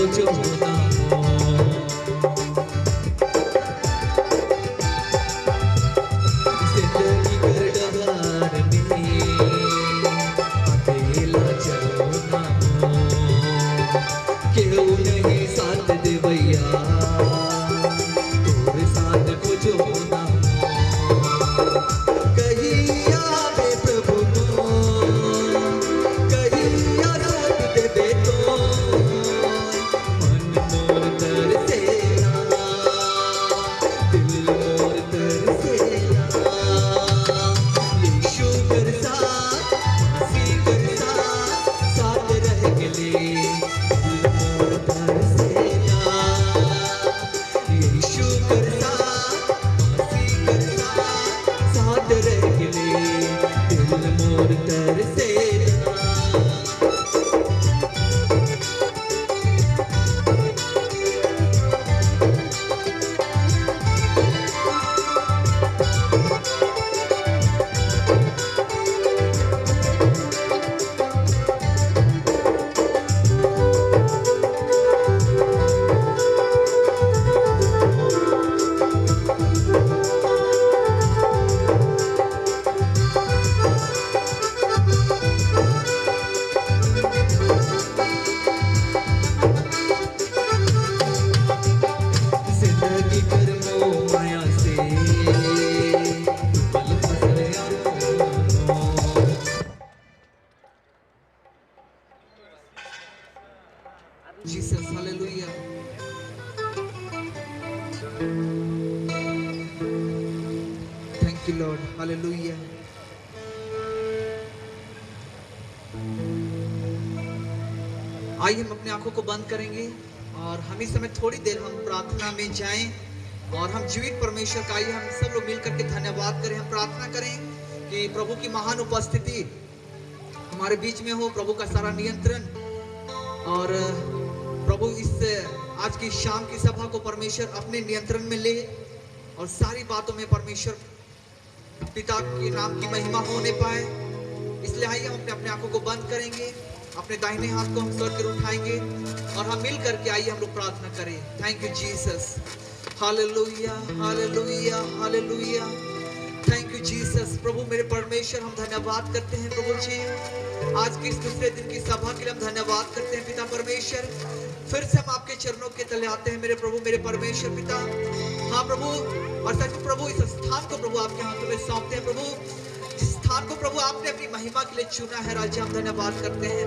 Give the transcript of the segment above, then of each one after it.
जो ना हो। जिंदगी कर डगार में अकेला चलो ना हो। क्यों नहीं साथ दे भैया तोरे साथ को जो ना हो। कहीं आवे प्रभु को कहीं आराध देवे तो मन मोर तरसेला दिल मोर तरसेला। यीशु कर साथ मसीह कर साथ रह गले दिल मोर तरसेला। यीशु कर साथ मसीह कर साथ रह गले दिल मोर तरसेला। जिंदगी कर मोह माया से पल फसरे Jesus hallelujah. Thank you Lord hallelujah. आइए हम अपनी आंखों को बंद करेंगे और हम इस समय थोड़ी देर हम प्रार्थना में जाएं और हम जीवित परमेश्वर का आइए हम सब लोग मिलकर के धन्यवाद करें। हम प्रार्थना करें कि प्रभु की महान उपस्थिति हमारे बीच में हो, प्रभु का सारा नियंत्रण और प्रभु इस आज की शाम की सभा को परमेश्वर अपने नियंत्रण में ले और सारी बातों में परमेश्वर पिता के नाम की महिमा होने पाए। इसलिए आइए हम अपने आंखों को बंद करेंगे, अपने दाहिने हाथ को हम स्वर्ग की ओर उठाएंगे और हम मिल करके आइए हम लोग प्रार्थना करें। Thank you Jesus hallelujah hallelujah hallelujah. Thank you Jesus. प्रभु मेरे परमेश्वर हम धन्यवाद करते हैं प्रभु जी, आज के इस दूसरे दिन की सभा के लिए हम धन्यवाद करते हैं पिता परमेश्वर। फिर से हम आपके चरणों के तले आते हैं मेरे प्रभु मेरे परमेश्वर पिता। हाँ प्रभु, और सच में प्रभु इस स्थान को प्रभु आपके हाथों में सौंपते हैं प्रभु, जिस स्थान को प्रभु आपने अपनी महिमा के लिए चुना है राजा, हम धन्यवाद करते हैं।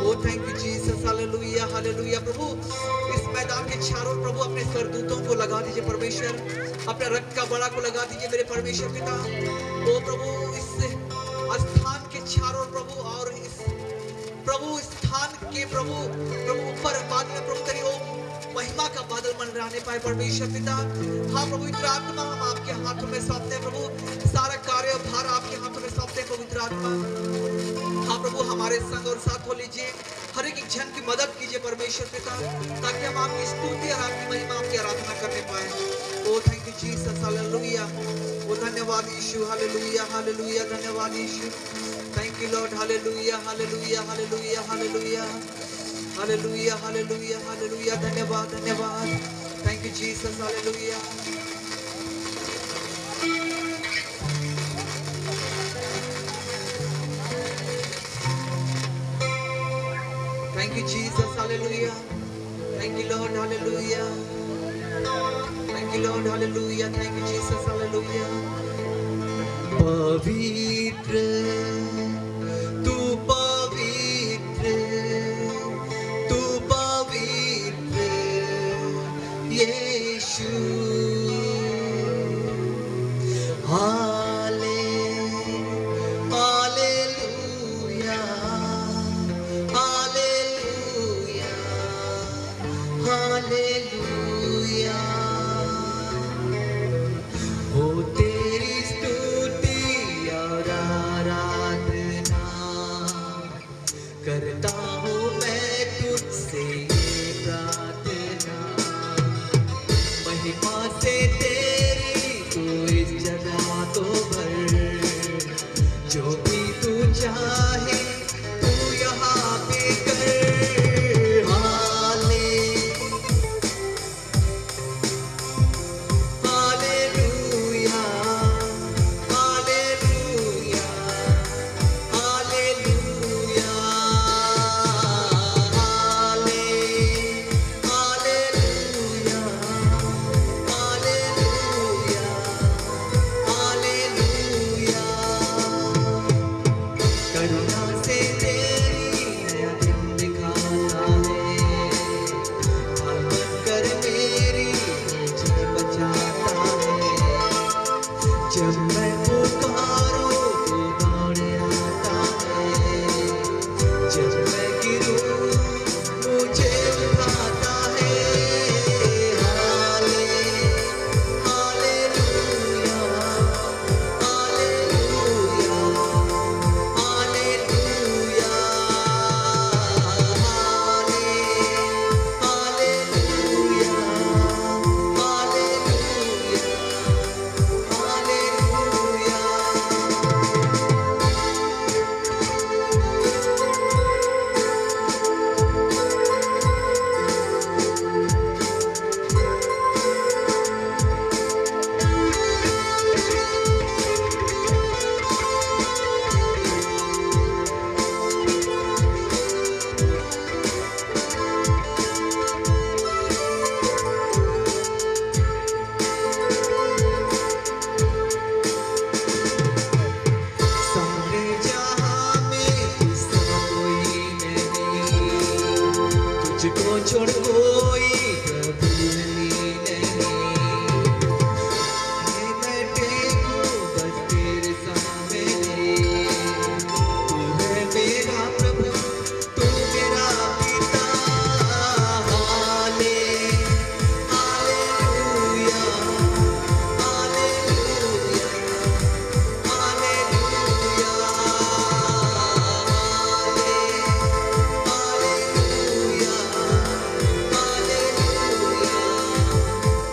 Oh thank you Jesus hallelujah hallelujah. प्रभु इस मैदान के चारों प्रभु अपने सरदूतों को लगा दीजिए परमेश्वर, अपने रक्त का बड़ा को लगा दीजिए मेरे परमेश्वर पिता। ओ प्रभु इस स्थान के चारों प्रभु और इस प्रभु स्थान के प्रभु ऊपर बादल में प्रभु तेरी ओ महिमा का बादल मंडराने पाए परमेश्वर पिता। हाँ प्रभु पवित्र आत्मा हम आपके हाथों में सौंपते हैं प्रभु, सारा कार्य भार आपके हाथों में सौंपते हैं पवित्र आत्मा। हाँ प्रभु हमारे संग और साथ हो लीजिए, हर एक जन की मदद कीजिए परमेश्वर पिता, ताकि हम आपकी स्तुति और आपकी महिमा आपकी आराधना करने पाए। Oh thank you Jesus hallelujah. ओ धन्यवाद यीशु हालेलुया हालेलुया। धन्यवाद यीशु। Thank you Lord hallelujah hallelujah hallelujah hallelujah hallelujah hallelujah hallelujah. धन्यवाद धन्यवाद। Thank you Jesus hallelujah. Thank you Jesus, hallelujah. Thank you Lord, hallelujah. Thank you Lord, hallelujah. Thank you Jesus, hallelujah. पवित्र तू पवित्र तू पवित्र यीशु। हाले हालेलुया हालेलुया हालेलुया। हो तेरी स्तुति और आराधना करता हूँ मैं तुझसे ये प्रार्थना, महिमा से तेरी तू इस जगह तो भर, जो भी तू चाहे तू यहाँ पे कर। हालेलुया कोई कभी नहीं। मैं टेकूं बस तेरे सामने, तू है मेरा प्रभु, तू मेरा पिता। हाले hallelujah hallelujah hallelujah hallelujah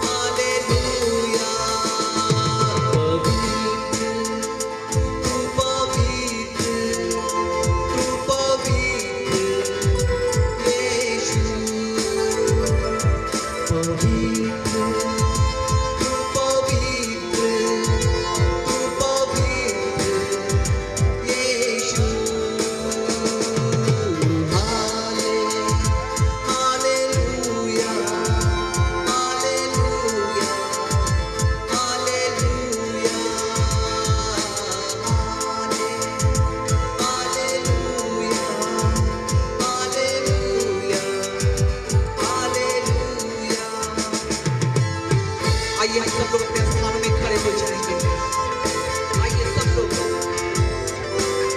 hallelujah आइए हम सब लोग अपने स्थानों में खड़े हो जाएंगे। आइए सब लोग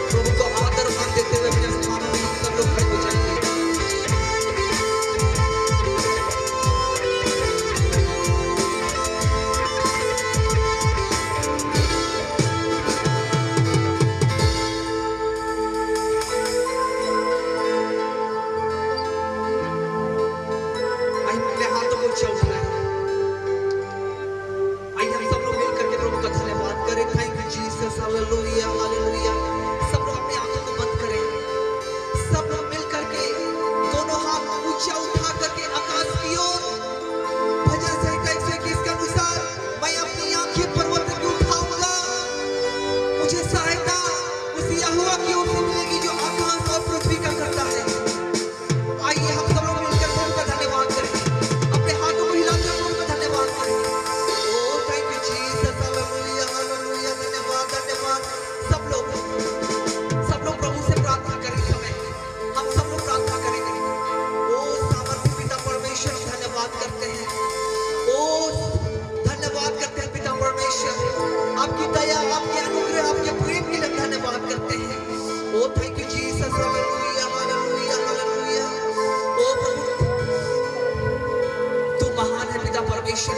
प्रभु को आदर मान देते हुए अपने स्थानों में हम सब लोग खड़े हो जाएंगे। आइए अपने हाथों को ऊंचा उठाएं। आइए हम सब लोग मिलकर के प्रभु का धन्यवाद करें। Thank you Jesus, hallelujah hallelujah. सब लोग अपने आंखों को बंद करें। सब लोग मिलकर के दोनों हाथ ऊंचा उठा करके आकाश की ओर भजन संहिता 121 के अनुसार मैं अपनी आंखें पर्वत की उठाऊंगा, मुझे सहायता उस यहोवा की ओर से मिलेगी जो आकाश और पृथ्वी का करता है। आइए हम सब लोग मिलकर प्रभु का धन्यवाद करें। अपने हाथों को हिलाकर प्रभु का धन्यवाद करें। Thank you Jesus, hallelujah hallelujah. धन्यवाद धन्यवाद। सब लोग प्रभु से प्रार्थना करें। इस समय हम सब लोग प्रार्थना करेंगे। ओ सामर्थ्य पिता परमेश्वर, धन्यवाद करते हैं। ओ धन्यवाद करते हैं पिता परमेश्वर, आपकी दया, आपके अनुग्रह, आपके प्रेम के लिए धन्यवाद करते हैं। Oh thank you Jesus, hallelujah hallelujah hallelujah. ओ प्रभु तू महान है पिता परमेश्वर।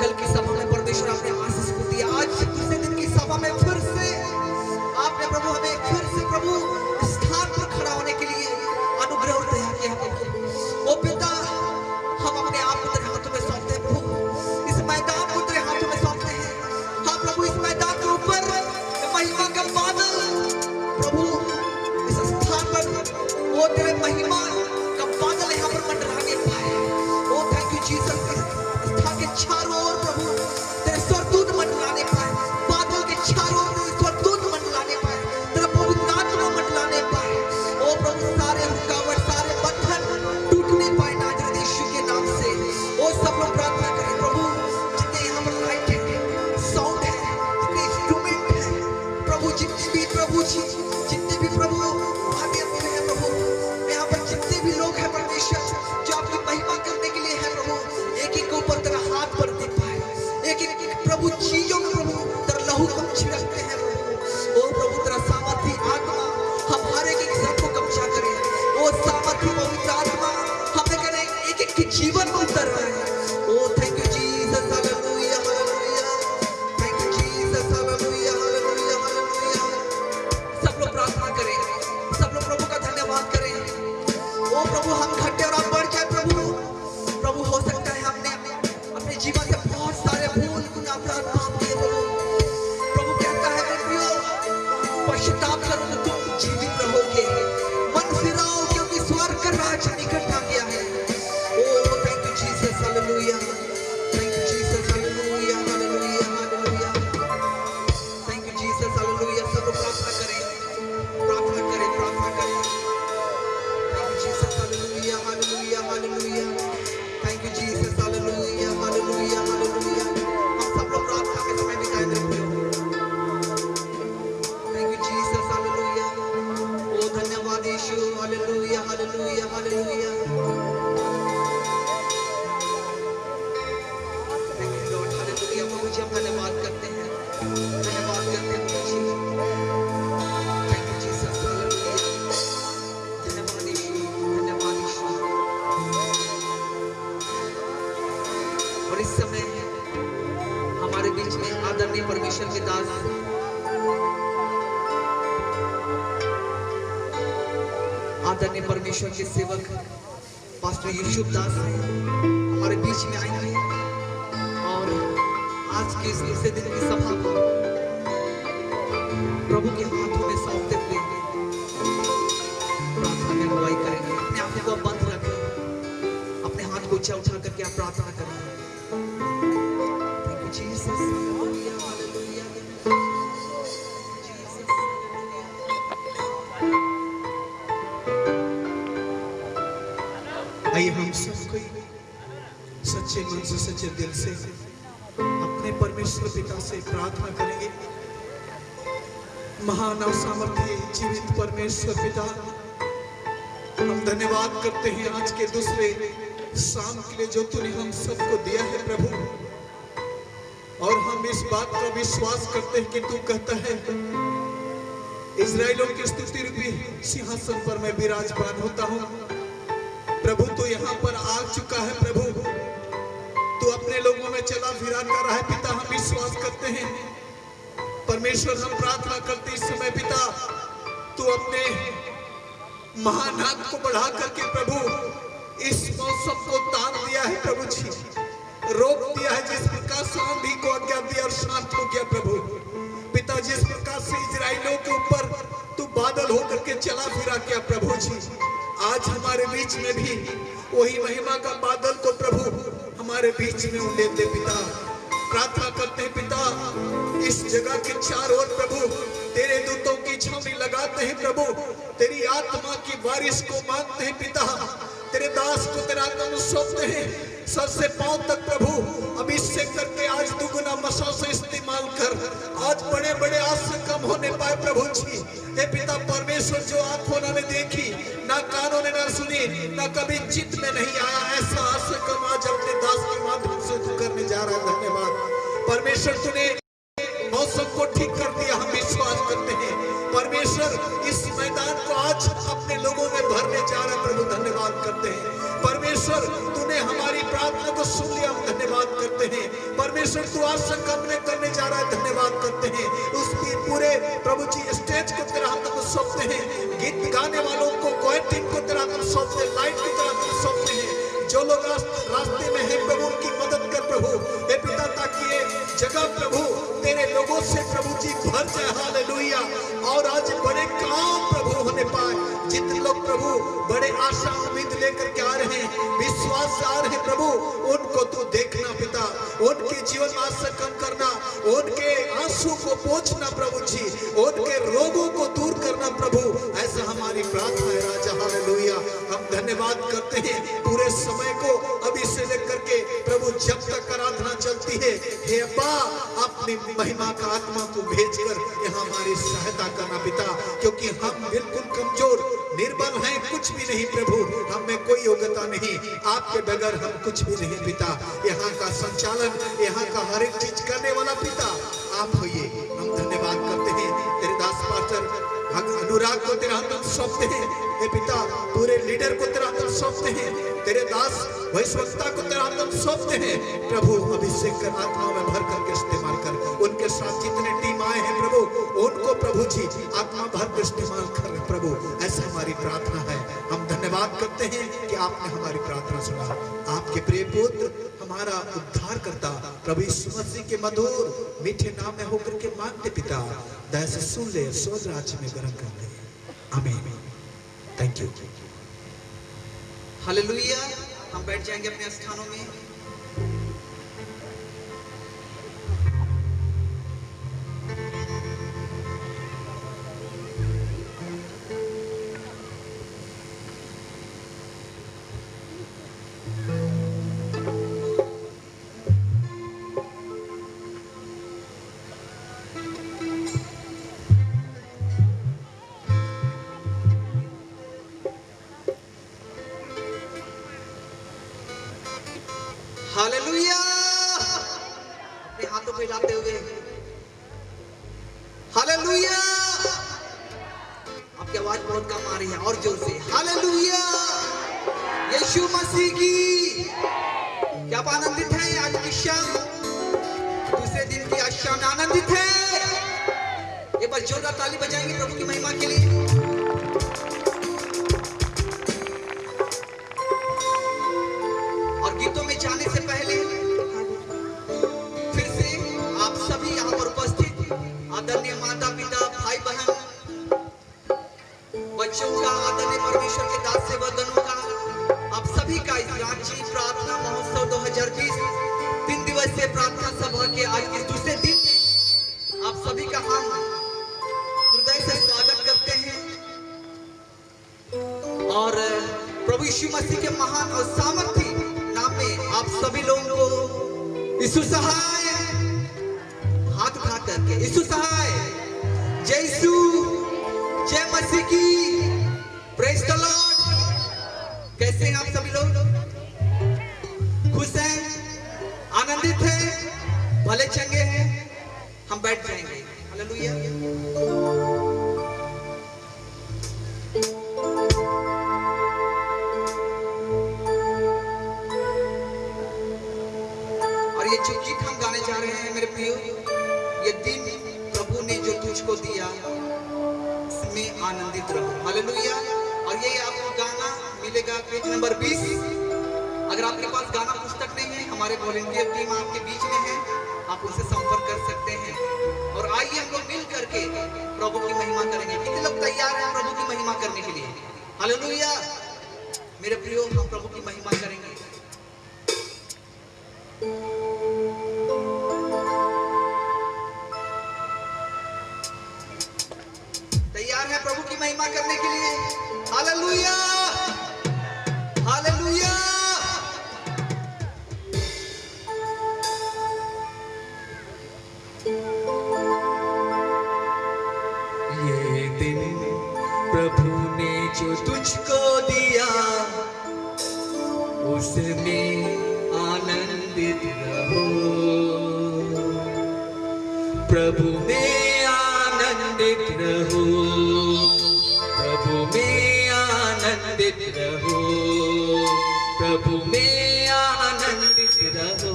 कल की सभा में परमेश्वर आपने आशीष को दिया। आज दूसरे दिन की सभा में फिर से आपने प्रभु हमें फिर से प्रभु स्थान पर खड़ा होने के लिए अनुग्रह और दया किया प्रभु। ओ पिता हम अपने आप को तेरे हाथों में सौंपते हैं प्रभु। इस मैदान को तेरे हाथों में सौंपते हैं। हाँ प्रभु, इस मैदान के ऊपर महिमा का बादल प्रभु इस स्थान पर वो तेरे महिमा का बादल यहाँ पर मंडराने पाए। Oh thank you Jesus. स्थान के चारों ओर प्रभु तेरे स्वर्गदूत मंडलाने पाए। बादल के चारों ओर तेरे स्वर्गदूत मंडलाने पाए। तेरा पवित्र आत्मा मंडलाने पाए। ओ प्रभु सारे रुकावट, सारे बंधन टूटने पाए नाज़रेत यीशु के नाम से। ओ सब लोग प्रार्थना करें प्रभु। जितने यहाँ पर लाइट है, साउंड है, जितने इंस्ट्रूमेंट है प्रभु, जितने भी प्रभु जी, जितने भी प्रभु भाभी अपने हैं प्रभु, यहाँ पर जितने भी लोग हैं परमेश्वर जो आपकी महिमा करने के लिए है प्रभु, एक एक के ऊपर तेरा हाथ बढ़ने पाए। एक एक प्रभु चीजों में प्रभु तेरा लहू को छिड़कते हैं प्रभु। ओ प्रभु तेरा सामर्थ्य आत्मा हम हर एक जन को कब्जा करे। ओ सामर्थ्य पवित्र आत्मा हमें करे एक एक के जीवन में उतर रहा है। Oh thank you Jesus, hallelujah hallelujah. Thank you Jesus, hallelujah hallelujah hallelujah. सब लोग प्रार्थना करें। सब लोग प्रभु का धन्यवाद करें। ओ प्रभु हम घटे और आप बढ़ जाए प्रभु। प्रभु हो सकता है हमने अपने जीवन से बहुत सारे भूल गुनाह अपराध पाप किए प्रभु। प्रभु कहता है मेरे प्रियो, पश्चाताप करो तो तुम जीवित रहोगे। मन फिराओ क्योंकि स्वर्ग का राज्य निकट आ गया है। Oh thank you Jesus, hallelujah. परमेश्वर के दास आदरणीय परमेश्वर के सेवक पास्टर यूसुफ दास हमारे बीच में आए हैं और आज के इस दूसरे दिन की सभा को प्रभु के हाथों में सौंपते हुए प्रार्थना में अगुवाई करेंगे। अपने आप को बंद रखें, अपने हाथ को ऊंचा उठा करके आप प्रार्थना करें। Thank you, Jesus. Hallelujah, hallelujah. Jesus. आइए हम सब कोई सच्चे मन से सच्चे दिल से अपने परमेश्वर पिता से प्रार्थना करेंगे। महान और सामर्थ्य जीवित परमेश्वर पिता, हम धन्यवाद करते हैं आज के दूसरे शाम के लिए जो तूने हम सबको दिया है प्रभु। और हम इस बात का विश्वास करते हैं कि तू कहता है इज़राइलों की स्तुति रूपी सिंहासन पर मैं विराजमान होता हूँ। प्रभु तो यहाँ पर आ चुका है प्रभु, तू अपने लोगों में चला फिरा कर रहा है पिता। हम विश्वास करते हैं परमेश्वर, हम प्रार्थना करते इस समय पिता तू अपने महान हाथ को बढ़ा करके प्रभु इस मौसम को तान दिया है प्रभु जी, रोक दिया है। जिस प्रकार से आंधी को आज्ञा दिया और शांत हो गया प्रभु पिता, जिस प्रकार से इजराइलियों के ऊपर तू बादल होकर के चला फिरा किया प्रभु जी, आज हमारे बीच में भी वही महिमा का बादल को प्रभु हमारे बीच में उड़ने दे पिता। प्रार्थना करते हैं पिता, इस जगह के चारों ओर प्रभु तेरे दूतों की छावनी लगाते हैं प्रभु, तेरी आत्मा की बारिश को मांगते हैं पिता। तेरे दास को तेरा नाम सौंपते हैं, सर से पांव तक प्रभु अभिषेक करके आज दुगुना मसों से इस्तेमाल कर, आज बड़े बड़े आस कम होने पाए प्रभु जी। हे पिता परमेश्वर, जो आंखों ने देखी ना कानों ने ना सुनी ना कभी चित्त में नहीं आया, ऐसा आस कम आज अपने दास के माध्यम से तू करने जा रहा है। धन्यवाद परमेश्वर, तूने मौसम को ठीक कर दिया, हम विश्वास करते हैं परमेश्वर। इस मैदान को आज अपने लोगों में भरने जा रहे प्रभु, धन्यवाद करते हैं परमेश्वर। तूने हमारी प्रार्थना को सुन लिया, हम धन्यवाद करते हैं परमेश्वर। तू आज संकल्प करने जा रहा है, धन्यवाद करते हैं। उसकी पूरे प्रभु जी स्टेज को तेरा हाथ में सौंपते हैं, गीत गाने वालों को कोई टीम को तेरा हाथ में सौंपते हैं, लाइट की तेरा हाथ में सौंपते हैं। जो लोग रास्ते में है प्रभु उनकी मदद कर प्रभु हे पिता, ताकि ये जगह प्रभु तेरे लोगों से प्रभु जी भर जाए। हालेलुया। और आज बड़े काम प्रभु होने पाए। जितने लोग प्रभु बड़े आशा उम्मीद लेकर के आ रहे हैं, विश्वास से आ रहे हैं प्रभु, उनको तू देखना पिता, उनके जीवन में आशा कम करना, उनके आंसू को पोंछना प्रभु जी, उनके रोगों को दूर करना प्रभु, ऐसा हमारी प्रार्थना है राजा। हालेलुया। हम धन्यवाद करते हैं पूरे समय को अभी से लेकर के प्रभु जब तक आराधना चलती है, हे अब्बा अपनी महिमा का आत्मा को भेजकर यहाँ हमारी सहायता करना पिता, क्योंकि हम बिल्कुल कमजोर निर्बल हैं, कुछ भी नहीं प्रभु, हम में कोई योग्यता नहीं, आपके बगैर हम कुछ भी नहीं पिता। यहाँ का संचालन, यहाँ का हर एक चीज करने वाला पिता आप होइए। हम धन्यवाद करते हैं तेरे दास पास्टर अनुराग को तेरा हाथ सौंपते हैं हे पिता, पूरे लीडर को तेरा हाथ सौंपते हैं, तेरे दास वैश्वता को तेरा हाथ सौंपते हैं प्रभु। अभिषेक कर आत्मा में भर करके इस्तेमाल कर, उनके साथ जितने टीम आए हैं प्रभु उनको प्रभु जी आत्मा भर कर इस्तेमाल कर प्रभु, ऐसा हमारी प्रार्थना है। हम धन्यवाद करते हैं कि आपने हमारी प्रार्थना सुना। आपके प्रिय पुत्र हमारा उद्धार करता प्रभु यीशु मसीह के मधुर मीठे नाम में होकर के मांगते पिता, दया से सुन ले, स्वर्ग राज्य में ग्रहण कर ले। आमीन। Thank you. हालेलुया। हम बैठ जाएंगे अपने स्थानों में। हालेलुया। अपने हाथों को हिलाते हुए हालेलुया। आपकी आवाज बहुत कम आ रही है, और जोर से हालेलुया। यीशु मसीह की। क्या आप आनंदित हैं आज की शाम, दूसरे दिन की आज क्या हम आनंदित हैं? एक बार जोरदार ताली बजाएंगे प्रभु की महिमा के लिए। और गीतों में जाने से पहले फिर से आप सभी यहाँ पर उपस्थित आदरणीय माता पिता भाई बहन बच्चों का, आदरणीय परमेश्वर के दास सेवकगणों का, आप सभी का इस रांची प्रार्थना महोत्सव 2020 3 दिवसीय प्रार्थना सभा के आज के दूसरे दिन आप सभी का हम हृदय से स्वागत करते हैं। और प्रभु यीशु मसीह के महान और सामर्थी नाम में आप सभी लोगों को यीशु सहाय हाथ उठा करके यीशु सहाय, जय यीशु, जय मसीह की, प्रेज द लॉर्ड। कैसे हैं आप सभी लोग? खुश हैं, आनंदित हैं, भले चंगे हैं? हम बैठ जाएंगे। हालेलुया। और ये जो गीत हम गाने जा रहे हैं मेरे प्रियो, ये दिन प्रभु ने जो तुझको दिया इसमें आनंदित रहो। हालेलुया। और ये आपको गाना मिलेगा पेज नंबर 20। अगर आपके पास गाना पुस्तक नहीं है, हमारे वॉलंटियर टीम आपके बीच में है, आप उनसे संपर्क कर सकते हैं। और आइए हम लोग मिल करके प्रभु की महिमा करेंगे। कितने लोग तैयार हैं प्रभु की महिमा करने के लिए? हालेलुया। मेरे प्रियो, हम प्रभु की महिमा करेंगे। तैयार है प्रभु की महिमा करने के लिए? Hallelujah, hallelujah. ये दिन प्रभु ने जो तुझको दिया उसमें आनंदित रहो, प्रभु में आनंदित रहो, प्रभु में आनंदित रहो, प्रभु में आनंदित रहो,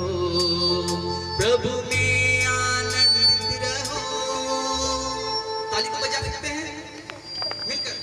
प्रभु में आनंदित रहो। ताली को बजा सकते हैं मिलकर,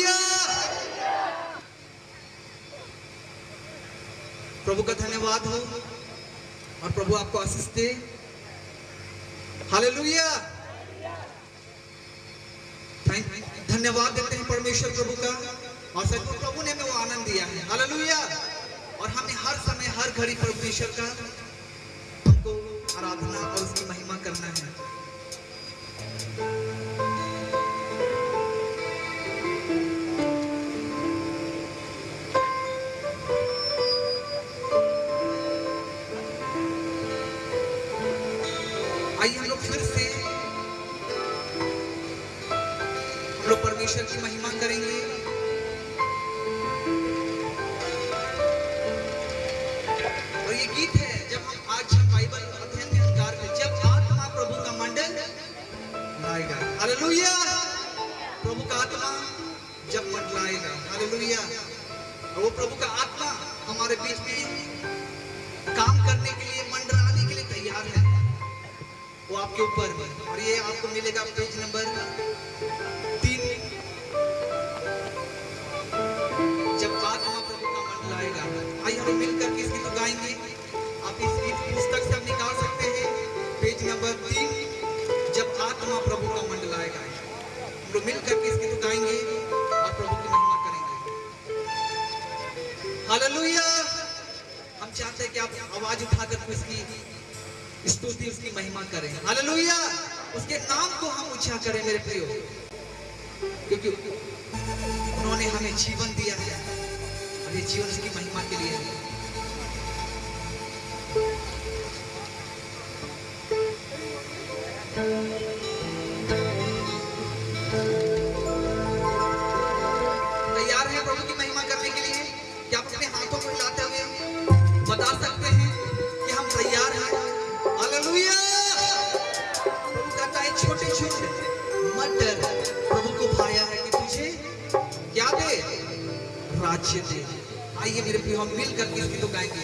हालेलुया। प्रभु का धन्यवाद हो और प्रभु आपको आशीष दे। हालेलुया। धन्यवाद देते हैं परमेश्वर प्रभु का, और सच में प्रभु ने हमें वो आनंद दिया है। हालेलुया। और हमें हर समय हर घड़ी परमेश्वर का हमको आराधना और उसकी महिमा करना है। आइए हम लोग फिर से हम लोग परमेश्वर की महिमा करेंगे। और ये गीत है, जब हम आज बाइबल अध्ययन में हम गा रहे हैं, जब आत्मा प्रभु का मंडल लाएगा। हालेलुया। प्रभु का आत्मा जब मंडलाएगा। हालेलुया। और वो प्रभु का आत्मा हमारे बीच में काम करने के लिए, मंडराने के लिए तैयार है। वो आपके ऊपर है, और ये आपको मिलेगा पेज नंबर 3। जब आत्मा प्रभु का मंडलाएगा। आइए हम मिलकर के इस गीत को गाएंगे। आप इस गीत पुस्तक से आप निकाल सकते हैं, पेज नंबर 3, जब आत्मा प्रभु का मंडलाएगा। हम लोग मिलकर के इस गीत को गाएंगे और प्रभु की महिमा करेंगे। हालेलुया। हम चाहते हैं कि आप आवाज उठाकर उसकी स्तुति, उसकी महिमा करें। हालेलुया। उसके नाम को हम ऊंचा करें मेरे प्रियो, क्योंकि उन्होंने हमें जीवन दिया है और ये जीवन उसकी महिमा के लिए है। तैयार हैं प्रभु की महिमा करने के लिए? क्या आप अपने हाथों को हिलाते हुए बता सकते हैं कि हम तैयार हैं? हालेलुया। प्रभु कहता है छोटे छोटे मटर प्रभु को भाया है कि तुझे क्या दे? राज्य दे। आइए मेरे प्रिय, हम मिलकर के इसको गाएंगे।